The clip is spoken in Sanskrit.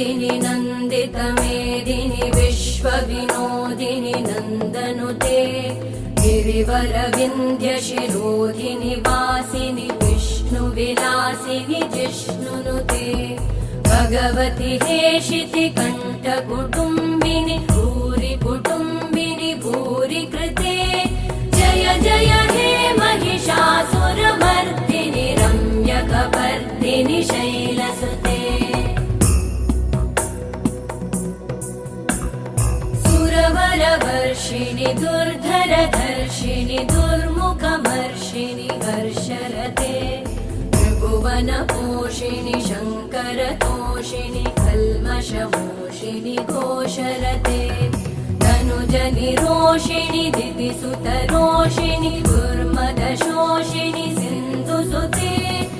मेदिनि नन्दितमेदिनि विश्वविनोदिनि नन्दनुते गिरिवरविन्ध्यशिरोधिनि वासिनि विष्णुविलासिनि जिष्णुनुते भगवति हेशिति कण्ठकुटुम्बिनि भूरि कुटुम्बिनि भूरि कृते जय जय हे महिषासुरमर्दिनि रम्यकपर्दिनि शैलसुते सुरवरवर्षिणि दुर्धरधर्षिणि दुर्मुखमर्षिणि हर्षरते त्रिभुवनपोषिणि शङ्करतोषिणि कल्मषमोषिणि घोषरते तनुजनिरोषिणि दितिसुतरोषिणि दुर्मदशोषिणि सिन्धुसुते